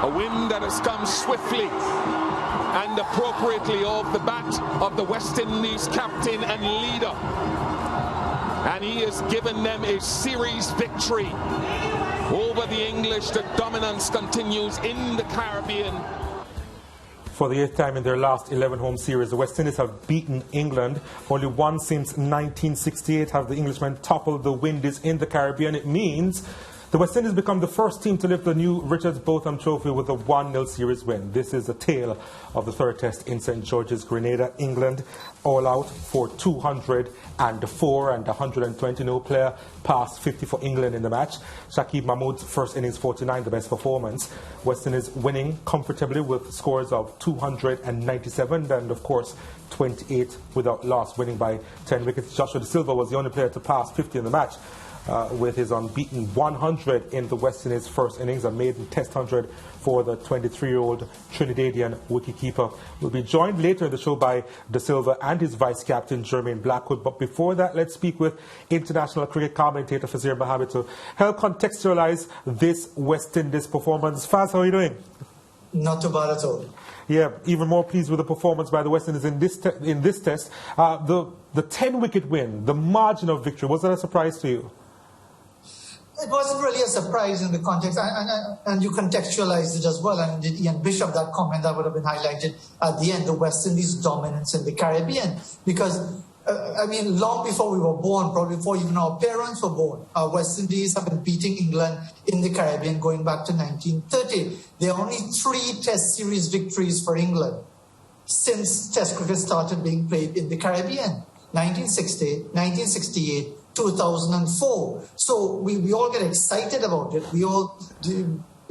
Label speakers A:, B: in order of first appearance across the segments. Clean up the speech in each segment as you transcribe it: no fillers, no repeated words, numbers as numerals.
A: A win that has come swiftly and appropriately off the bat of the West Indies captain and leader. And he has given them a series victory over the English. The dominance continues in the Caribbean.
B: For the 8th time in their last 11 home series, the West Indies have beaten England. Only once since 1968 have the Englishmen toppled the Windies in the Caribbean. It means the West Indies become the first team to lift the new Richards-Botham trophy with a 1-0 series win. This is a tale of the third test in St. George's, Grenada. England all out for 204 and 120. No player passed 50 for England in the match. Shakib Mahmood's first innings 49, the best performance. West Indies winning comfortably with scores of 297 and of course 28 without loss, winning by 10 wickets. Joshua Da Silva was the only player to pass 50 in the match. With his unbeaten 100 in the West Indies' first innings, a maiden test 100 for the 23-year-old Trinidadian wicketkeeper. We'll be joined later in the show by Da Silva and his vice-captain Jermaine Blackwood. But before that, let's speak with international cricket commentator Fazeer Mohammed to help contextualize this West Indies performance. Faz, how are you doing?
C: Not too bad at all.
B: Yeah, even more pleased with the performance by the West Indies in this test. The 10-wicket win, the margin of victory, was that a surprise to you?
C: It wasn't really a surprise in the context, and you contextualized it as well. And did Ian Bishop, that comment that would have been highlighted at the end, the West Indies' dominance in the Caribbean. Because, I mean, long before we were born, probably before even our parents were born, West Indies have been beating England in the Caribbean going back to 1930. There are only 3 Test series victories for England since Test cricket started being played in the Caribbean. 1960, 1968, 2004. So we all get excited about it. We all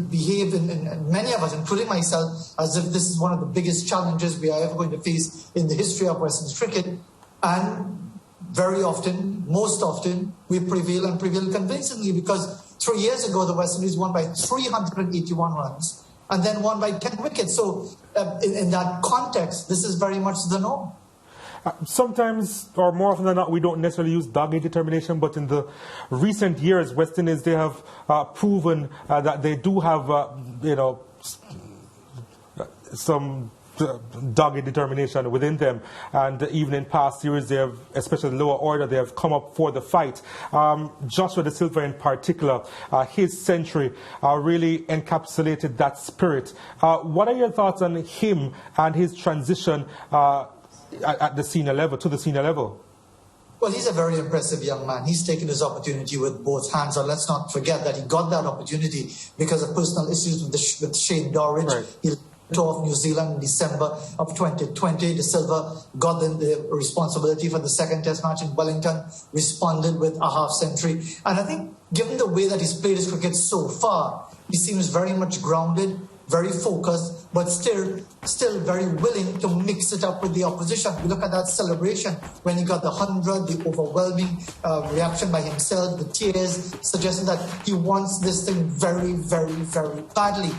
C: behave, and many of us, including myself, as if this is one of the biggest challenges we are ever going to face in the history of West Indies cricket. And very often, most often, we prevail and prevail convincingly, because 3 years ago, the West Indies won by 381 runs and then won by 10 wickets. So in that context, this is very much the norm.
B: Sometimes, or more often than not, we don't necessarily use dogged determination, but in the recent years, West Indies, they have proven that they do have, some dogged determination within them. And even in past series, they have, especially lower order, they have come up for the fight. Joshua Da Silva in particular, his century really encapsulated that spirit. What are your thoughts on him and his transition at the senior level, to the senior level?
C: Well, he's a very impressive young man. He's taken his opportunity with both hands. And let's not forget that he got that opportunity because of personal issues with Shane Dorridge. Right. He left off New Zealand in December of 2020. Da Silva got the responsibility for the second test match in Wellington, responded with a half-century. And I think, given the way that he's played his cricket so far, he seems very much grounded, very focused, but still very willing to mix it up with the opposition. We look at that celebration when he got the 100, the overwhelming reaction by himself, the tears, suggesting that he wants this thing very, very, very badly.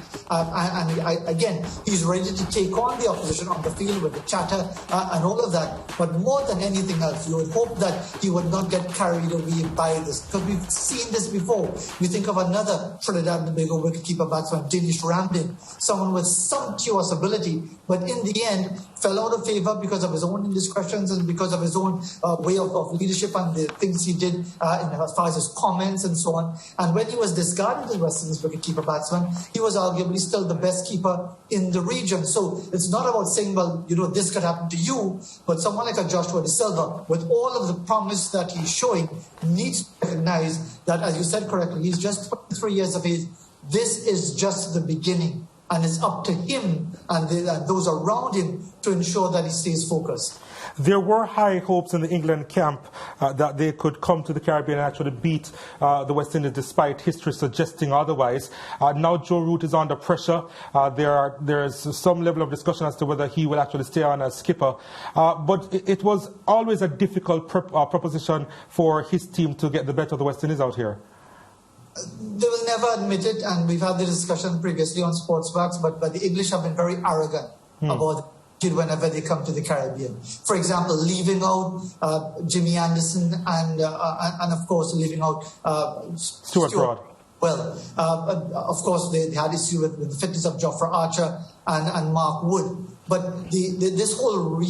C: Again, he's ready to take on the opposition on the field with the chatter and all of that. But more than anything else, you would hope that he would not get carried away by this, because we've seen this before. We think of another Trinidad and Tobago wicketkeeper batsman, Danish Ramdin, someone with sumptuous ability, but in the end fell out of favour because of his own indiscretions and because of his own way of leadership and the things he did as far as his comments and so on. And when he was discarded as West Indies wicketkeeper batsman, he was arguably still the best keeper in the region. So it's not about saying, well, this could happen to you, but someone like a Joshua Da Silva, with all of the promise that he's showing, needs to recognize that, as you said correctly, he's just 23 years of age. This is just the beginning. And it's up to him and those around him to ensure that he stays focused.
B: There were high hopes in the England camp that they could come to the Caribbean and actually beat the West Indies, despite history suggesting otherwise. Now Joe Root is under pressure. There's some level of discussion as to whether he will actually stay on as skipper. But it was always a difficult proposition for his team to get the better of the West Indies out here.
C: They will never admit it, and we've had the discussion previously on SportsMax, but the English have been very arrogant about it whenever they come to the Caribbean. For example, leaving out Jimmy Anderson and of course leaving out
B: Stuart Broad.
C: well. Of course, they had issue with the fitness of Jofra Archer and Mark Wood. But this whole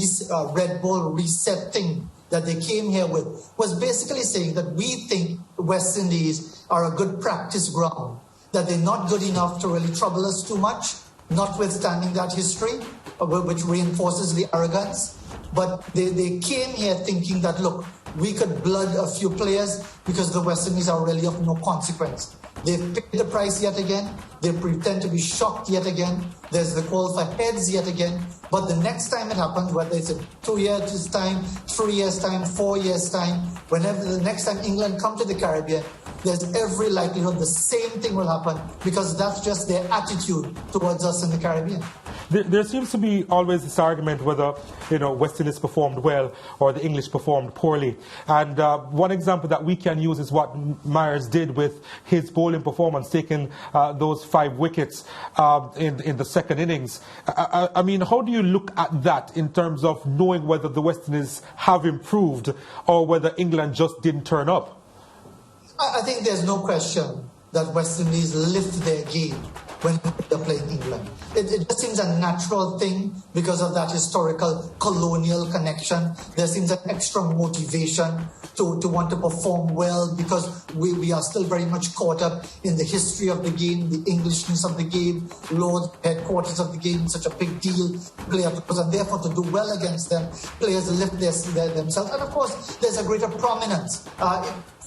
C: Red Bull reset thing that they came here with was basically saying that we think the West Indies are a good practice ground, that they're not good enough to really trouble us too much, notwithstanding that history, which reinforces the arrogance. But they came here thinking that, look, we could blood a few players because the West Indies are really of no consequence. They've paid the price yet again. They pretend to be shocked yet again. There's the call for heads yet again. But the next time it happens, whether it's in 2 years' time, 3 years' time, 4 years' time, whenever the next time England come to the Caribbean, there's every likelihood the same thing will happen because that's just their attitude towards us in the Caribbean.
B: There seems to be always this argument whether, West Indies performed well or the English performed poorly. And one example that we can use is what Myers did with his bowling performance, taking those 5 wickets in the second innings. I mean, how do you look at that in terms of knowing whether the West Indies have improved or whether England just didn't turn up?
C: I think there's no question that West Indies lift their game when they're playing England. It just seems a natural thing because of that historical colonial connection. There seems an extra motivation to want to perform well because we are still very much caught up in the history of the game, the Englishness of the game, Lord's headquarters of the game, such a big deal, players, and therefore to do well against them, players lift themselves. And of course, there's a greater prominence.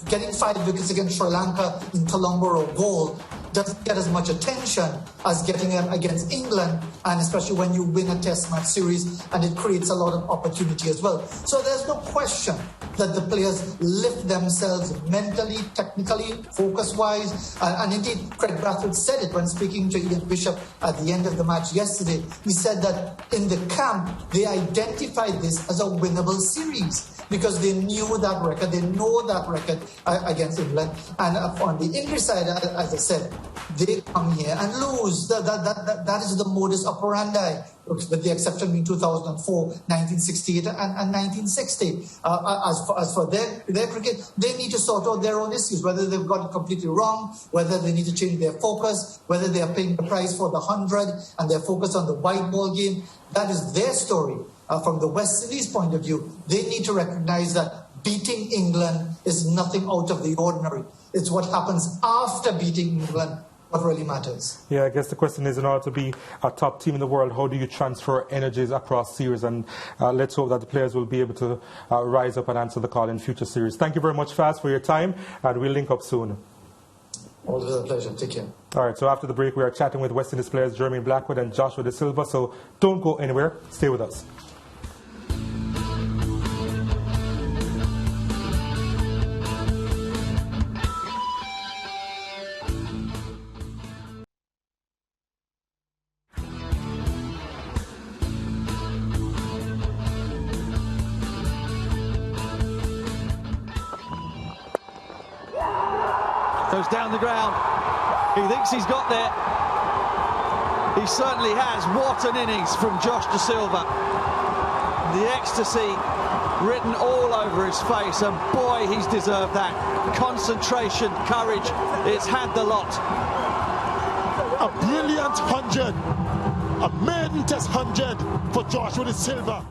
C: Getting 5 wickets against Sri Lanka in Colombo or goal doesn't get as much attention as getting them against England, and especially when you win a test match series, and it creates a lot of opportunity as well. So there's no question that the players lift themselves mentally, technically, focus-wise, and indeed Craig Brathwaite said it when speaking to Ian Bishop at the end of the match yesterday. He said that in the camp, they identified this as a winnable series because they knew that record, they know that record against England. And on the English side, as I said, they come here and lose. That is the modus operandi, with the exception in 2004, 1968 and 1960. As for their cricket, they need to sort out their own issues, whether they've got it completely wrong, whether they need to change their focus, whether they are paying the price for the 100 and they're focused on the white ball game. That is their story. From the West Indies point of view, they need to recognize that beating England is nothing out of the ordinary. It's what happens after beating England what really matters.
B: Yeah, I guess the question is, in order to be a top team in the world, how do you transfer energies across series? And let's hope that the players will be able to rise up and answer the call in future series. Thank you very much, Faz, for your time, and we'll link up soon.
C: Always a pleasure. Take care.
B: All right, so after the break, we are chatting with West Indies players Jermaine Blackwood and Joshua Da Silva, so don't go anywhere. Stay with us.
D: Goes down the ground. He thinks he's got there. He certainly has. What an innings from Josh Da Silva. The ecstasy written all over his face, and boy, he's deserved that. Concentration, courage, it's had the lot.
E: A brilliant 100. A maiden test 100 for Joshua Da Silva.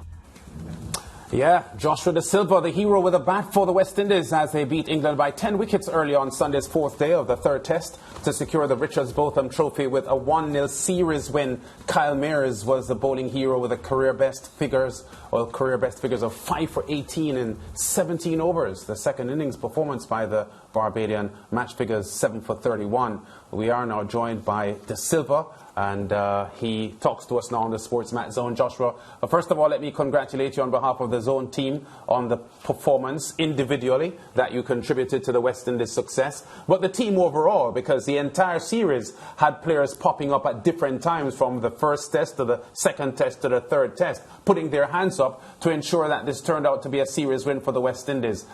F: Yeah, Joshua Da Silva, the hero with a bat for the West Indies as they beat England by 10 wickets early on Sunday's 4th day of the 3rd test to secure the Richards-Botham trophy with a 1-0 series win. Kyle Mayers was the bowling hero with a career best figures of 5 for 18 in 17 overs. The second innings performance by the Barbadian match figures 7 for 31. We are now joined by Da Silva, and he talks to us now on the SportsMax Zone. Joshua, first of all, let me congratulate you on behalf of the Zone team on the performance individually that you contributed to the West Indies' success, but the team overall, because the entire series had players popping up at different times from the first test to the second test to the third test, putting their hands up to ensure that this turned out to be a series win for the West Indies.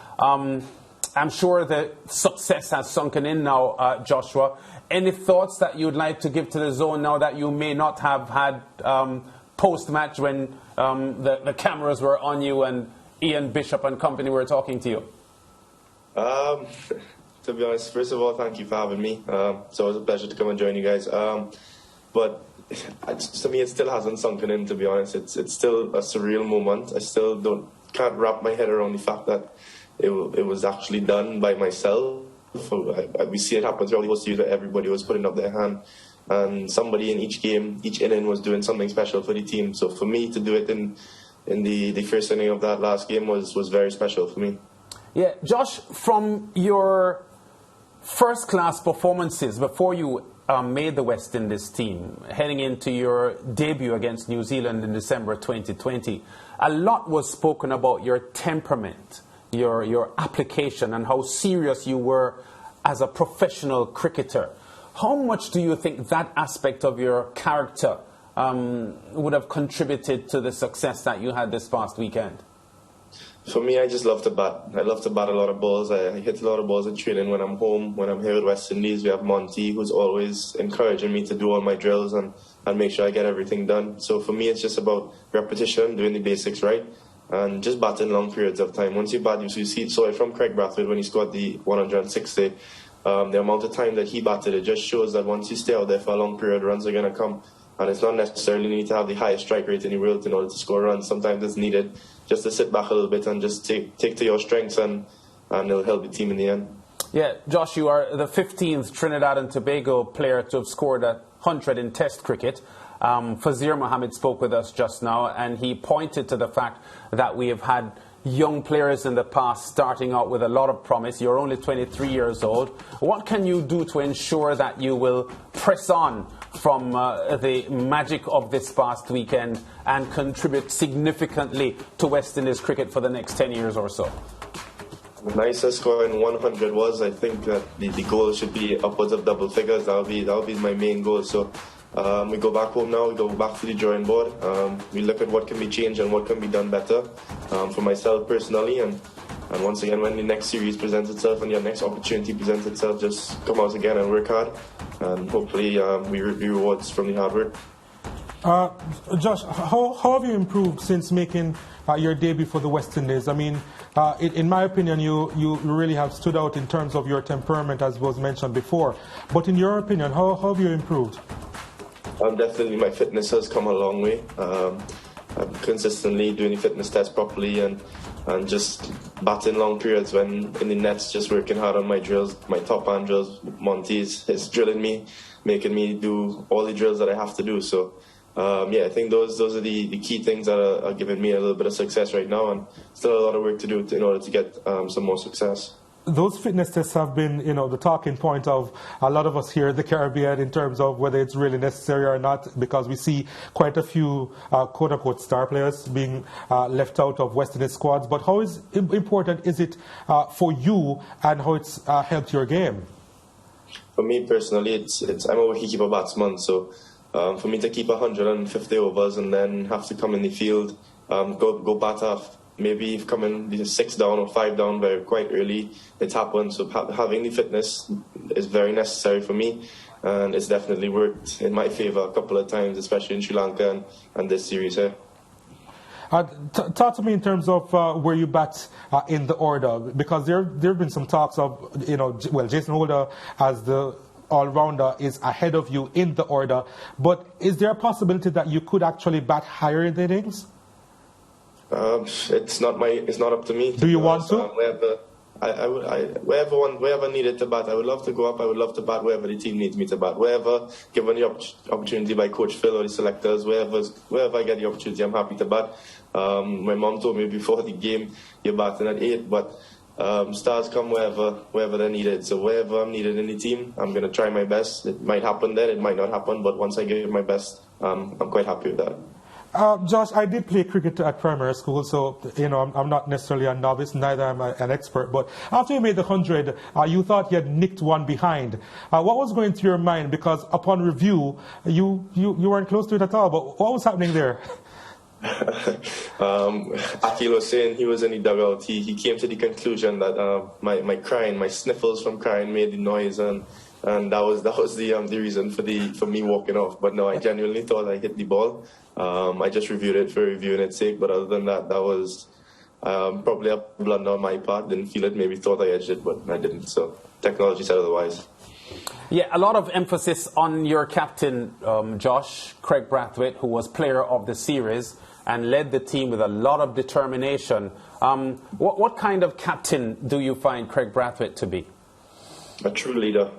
F: I'm sure the success has sunken in now, Joshua. Any thoughts that you'd like to give to the Zone now that you may not have had post-match when the cameras were on you and Ian Bishop and company were talking to you?
G: to be honest. First of all, thank you for having me. It's always a pleasure to come and join you guys. But to me, it still hasn't sunken in, to be honest. It's still a surreal moment. I still can't wrap my head around the fact that it was actually done by myself. We see it happen throughout the whole series where everybody was putting up their hand, and somebody in each game, each inning was doing something special for the team. So for me to do it in the first inning of that last game was very special for me.
F: Yeah, Josh, from your first-class performances before you made the West Indies team, heading into your debut against New Zealand in December 2020, a lot was spoken about your temperament, your application, and how serious you were as a professional cricketer. How much do you think that aspect of your character would have contributed to the success that you had this past weekend?
G: For me, I just love to bat. I love to bat a lot of balls. I hit a lot of balls in training when I'm home. When I'm here with West Indies, we have Monty, who's always encouraging me to do all my drills and make sure I get everything done. So for me, it's just about repetition, doing the basics right, and just batting long periods of time. Once you bat, you saw it from Craig Brathwaite when he scored the 160. The amount of time that he batted, it just shows that once you stay out there for a long period, runs are going to come. And it's not necessarily need to have the highest strike rate in the world in order to score runs. Sometimes it's needed just to sit back a little bit and just take to your strengths, and it'll help the team in the end. Yeah,
F: Josh, you are the 15th Trinidad and Tobago player to have scored 100 in Test cricket. Fazeer Mohammed spoke with us just now, and he pointed to the fact that we have had young players in the past starting out with a lot of promise. You're only 23 years old. What can you do to ensure that you will press on from the magic of this past weekend and contribute significantly to West Indies cricket for the next 10 years or so?
G: The nicest score in 100 was, I think that the goal should be upwards of double figures. That'll be my main goal. So we go back home now, we go back to the drawing board. We look at what can be changed and what can be done better for myself personally. And once again, when the next series presents itself and your next opportunity presents itself, just come out again and work hard. And hopefully we reap the rewards from the hard work.
B: Josh, how have you improved since making your debut for the West Indies? I mean, in my opinion, you really have stood out in terms of your temperament, as was mentioned before. But in your opinion, how have you improved?
G: Definitely my fitness has come a long way. I'm consistently doing the fitness test properly and just batting long periods when in the nets, just working hard on my drills, my top hand drills. Monty's is drilling me, making me do all the drills that I have to do. So I think those are the key things that are giving me a little bit of success right now, and still a lot of work to do in order to get some more success. Those fitness tests have been, the talking point of a lot of us here in the Caribbean in terms of whether it's really necessary or not, because we see quite a few quote-unquote star players being left out of West Indies squads. But how important is it for you, and how it's helped your game? For me personally, I'm a wicketkeeper batsman, so for me to keep 150 overs and then have to come in the field, go bat off, maybe coming 6 down or 5 down quite early, it's happened. So having the fitness is very necessary for me, and it's definitely worked in my favour a couple of times, especially in Sri Lanka and this series here. Talk to me in terms of where you bat in the order, because there have been some talks of, Jason Holder as the all-rounder is ahead of you in the order, but is there a possibility that you could actually bat higher in the innings? It's not up to me. Do you want to? Wherever needed to bat, I would love to go up. I would love to bat wherever the team needs me to bat. Wherever given the opportunity by Coach Phil or the selectors, wherever I get the opportunity, I'm happy to bat. My mom told me before the game, you're batting at 8, but stars come wherever they're needed. So wherever I'm needed in the team, I'm going to try my best. It might happen then, it might not happen, but once I give my best, I'm quite happy with that. Josh, I did play cricket at primary school, so I'm not necessarily a novice, neither am I an expert. But after you made the 100, you thought you had nicked one behind. What was going through your mind? Because upon review, you weren't close to it at all. But what was happening there? Akil was saying he was in the dugout. He came to the conclusion that my crying, my sniffles from crying, made the noise, and that was the reason for me walking off. But no, I genuinely thought I hit the ball. I just reviewed it for reviewing its sake, but other than that, that was Probably a blunder on my part. Didn't feel it. Maybe thought I edged it, but I didn't. So technology said otherwise.
F: Yeah, a lot of emphasis on your captain, Josh, Craig Brathwaite, who was player of the series and led the team with a lot of determination. What kind of captain do you find Craig Brathwaite to be?
G: A true leader.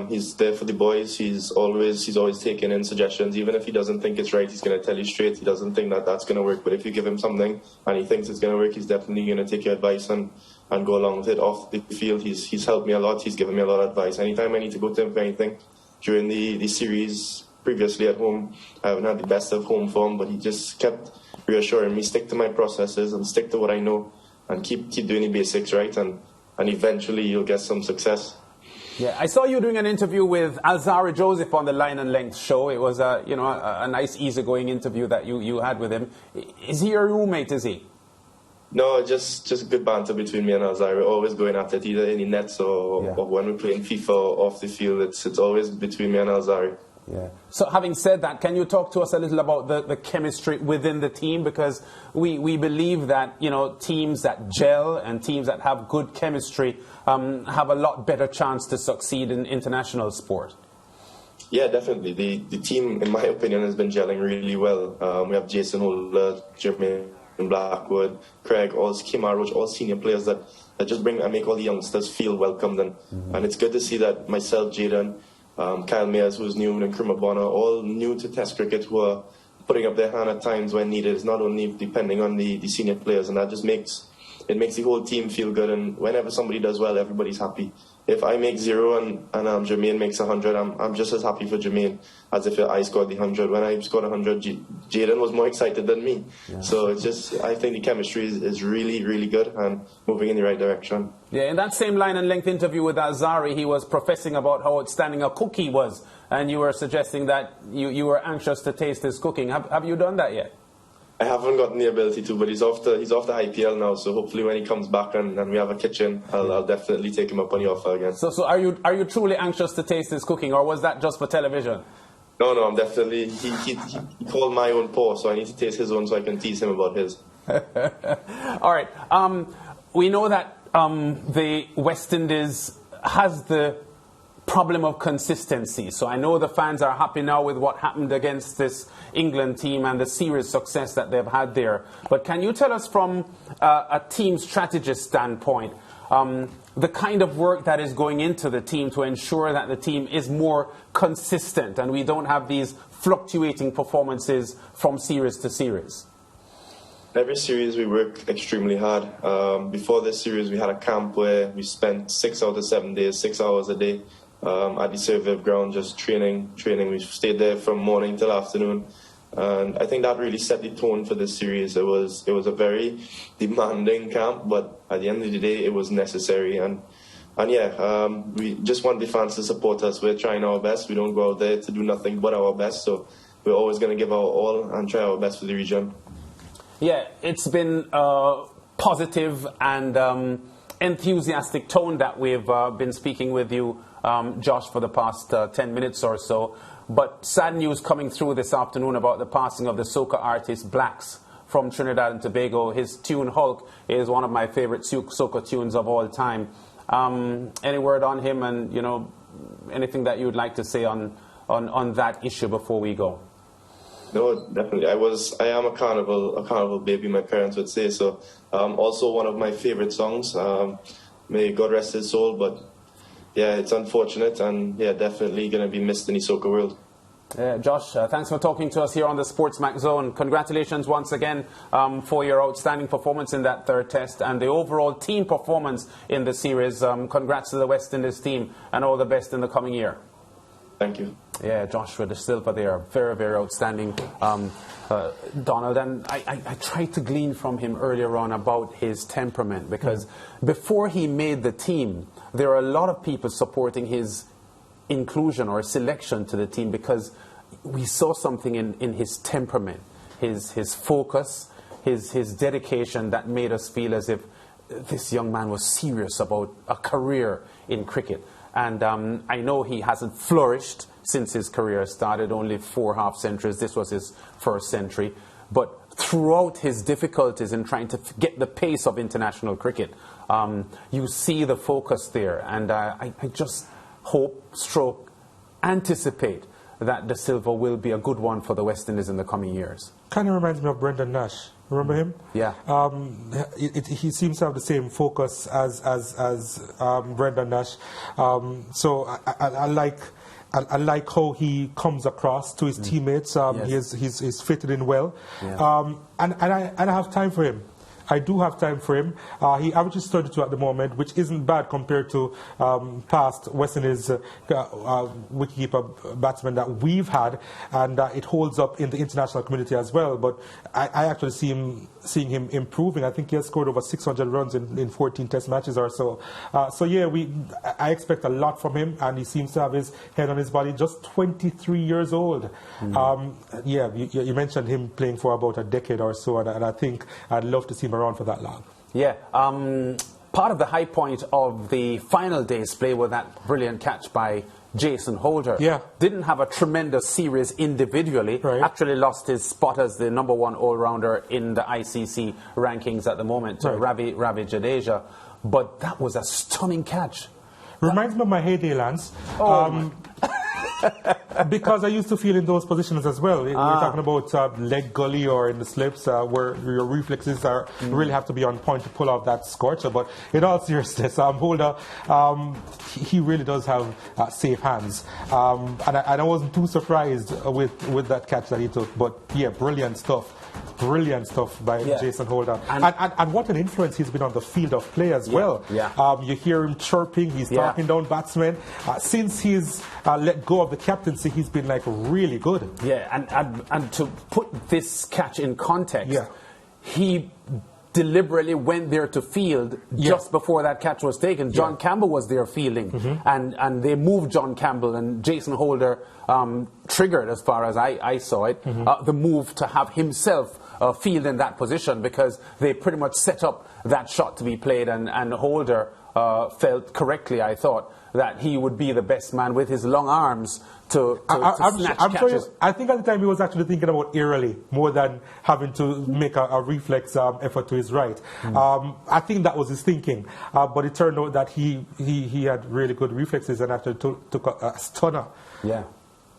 G: He's there for the boys. He's always taking in suggestions. Even if he doesn't think it's right, he's going to tell you straight. He doesn't think that that's going to work. But if you give him something and he thinks it's going to work, he's definitely going to take your advice and go along with it. Off the field, he's helped me a lot. He's given me a lot of advice. Anytime I need to go to him for anything, during the series previously at home, I haven't had the best of home form, but he just kept reassuring me, stick to my processes and stick to what I know and keep doing the basics right, and eventually you'll get some success.
F: Yeah, I saw you doing an interview with Alzari Joseph on the Line and Length show. It was a nice, easygoing interview that you had with him. Is he your roommate, is he?
G: No, just good banter between me and Alzari. We're always going at it, either in the nets or when we're playing FIFA or off the field. It's always between me and Alzari.
F: Yeah. So having said that, can you talk to us a little about the chemistry within the team? Because we believe that, teams that gel and teams that have good chemistry have a lot better chance to succeed in international sport.
G: Yeah, definitely. The team, in my opinion, has been gelling really well. We have Jason Holder, Jermaine Blackwood, Craig, Kemar Roach, all senior players that just bring and make all the youngsters feel welcomed. And it's good to see that myself, Jaden, Kyle Mayers, who's new, and Nkrumah Bonner, all new to Test cricket, who are putting up their hand at times when needed. It's not only depending on the senior players, and that just makes the whole team feel good. And whenever somebody does well, everybody's happy. If I make 0 and Jermaine makes 100, I'm just as happy for Jermaine as if I scored the 100. When I scored 100, Jaden was more excited than me. Yeah. So it's just, I think the chemistry is really, really good and moving in the right direction.
F: Yeah, in that same Line and Length interview with Alzari, he was professing about how outstanding a cook he was, and you were suggesting that you were anxious to taste his cooking. Have you done that yet?
G: I haven't gotten the ability to, but he's off the IPL now, so hopefully when he comes back and we have a kitchen, I'll definitely take him up on the offer again.
F: So are you truly anxious to taste his cooking, or was that just for television?
G: No, I'm definitely, he called my own paw, so I need to taste his own so I can tease him about his.
F: All right, we know that the West Indies has the problem of consistency. So I know the fans are happy now with what happened against this England team and the series success that they've had there. But can you tell us from a team strategist standpoint, the kind of work that is going into the team to ensure that the team is more consistent and we don't have these fluctuating performances from series to series?
G: Every series we work extremely hard. Before this series we had a camp where we spent 6 out of 7 days, 6 hours a day at the survey ground, just training. We stayed there from morning till afternoon, and I think that really set the tone for this series. It was a very demanding camp, but at the end of the day, it was necessary. And we just want the fans to support us. We're trying our best. We don't go out there to do nothing but our best. So we're always going to give our all and try our best for the region. Yeah,
F: it's been positive and enthusiastic tone that we've been speaking with you, Josh, for the past 10 minutes or so. But sad news coming through this afternoon about the passing of the soca artist Blacks from Trinidad and Tobago. His tune Hulk is one of my favorite soca tunes of all time. Any word on him, and anything that you would like to say on that issue before we go?
G: No, definitely. I am a carnival baby, my parents would say. So also one of my favorite songs. May God rest his soul, but yeah, it's unfortunate, and yeah, definitely going to be missed in the soca world.
F: Josh, thanks for talking to us here on the SportsMax Zone. Congratulations once again for your outstanding performance in that third test and the overall team performance in the series. Congrats to the West Indies team, and all the best in the coming year.
G: Thank you.
F: Yeah, Joshua Da Silva there, very, very outstanding, Donald. And I tried to glean from him earlier on about his temperament, because before he made the team, there are a lot of people supporting his inclusion or selection to the team, because we saw something in his temperament, his focus, his dedication that made us feel as if this young man was serious about a career in cricket. And I know he hasn't flourished since his career started, only 4 half-centuries. This was his first century. But throughout his difficulties in trying to get the pace of international cricket, you see the focus there. And I just hope, anticipate that Da Silva will be a good one for the West Indies in the coming years.
B: Kind of reminds me of Brendan Nash. Remember him?
F: Yeah.
B: He seems to have the same focus as Brendan Nash. So I like how he comes across to his teammates. Yes. He's fitted in well. Yeah. And I have time for him. I do have time for him. He averages 32 at the moment, which isn't bad compared to past West Indies wicketkeeper batsmen that we've had, and it holds up in the international community as well. But I actually seeing him improving. I think he has scored over 600 runs in 14 Test matches or so. So yeah, I expect a lot from him, and he seems to have his head on his body. Just 23 years old. Yeah, you mentioned him playing for about a decade or so, and I think I'd love to see him around for that long.
F: Yeah. Part of the high point of the final day's play was that brilliant catch by Jason Holder.
B: Yeah.
F: Didn't have a tremendous series individually.
B: Right.
F: Actually lost his spot as the #1 all-rounder in the ICC rankings at the moment to Ravi Jadeja. But that was a stunning catch.
B: Reminds me of my heyday, Lance. Because I used to feel in those positions as well. We're talking about leg gully or in the slips where your reflexes really have to be on point to pull off that scorcher. But in all seriousness, Holder, he really does have safe hands. And I wasn't too surprised with that catch that he took. But yeah, brilliant stuff. Brilliant stuff by Jason Holder. And what an influence he's been on the field of play as well.
F: Yeah.
B: You hear him chirping, he's talking down batsmen. Since he's let go of the captaincy, he's been like really good.
F: Yeah, and to put this catch in context, he deliberately went there to field just before that catch was taken. John Campbell was there fielding, and they moved John Campbell, and Jason Holder triggered, as far as I saw it, the move to have himself field in that position, because they pretty much set up that shot to be played, and Holder felt correctly, I thought, that he would be the best man with his long arms to snatch catches.
B: I think at the time he was actually thinking about eerily more than having to make a reflex effort to his right. I think that was his thinking, but it turned out that he had really good reflexes and actually took a stunner.
F: Yeah.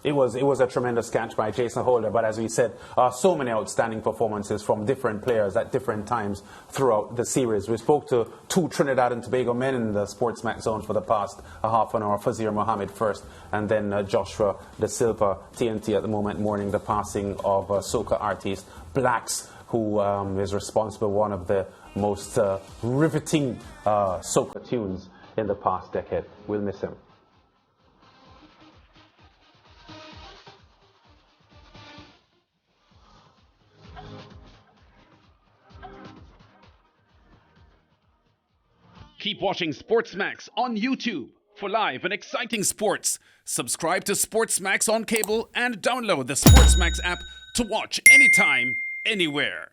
F: It was a tremendous catch by Jason Holder, but as we said, so many outstanding performances from different players at different times throughout the series. We spoke to 2 Trinidad and Tobago men in the SportsMax zone for the past half an hour. Fazeer Mohammed first, and then Joshua Da Silva. TNT at the moment mourning the passing of soca artist Blacks, who is responsible for one of the most riveting soca tunes in the past decade. We'll miss him.
H: Keep watching SportsMax on YouTube for live and exciting sports. Subscribe to SportsMax on cable and download the SportsMax app to watch anytime, anywhere.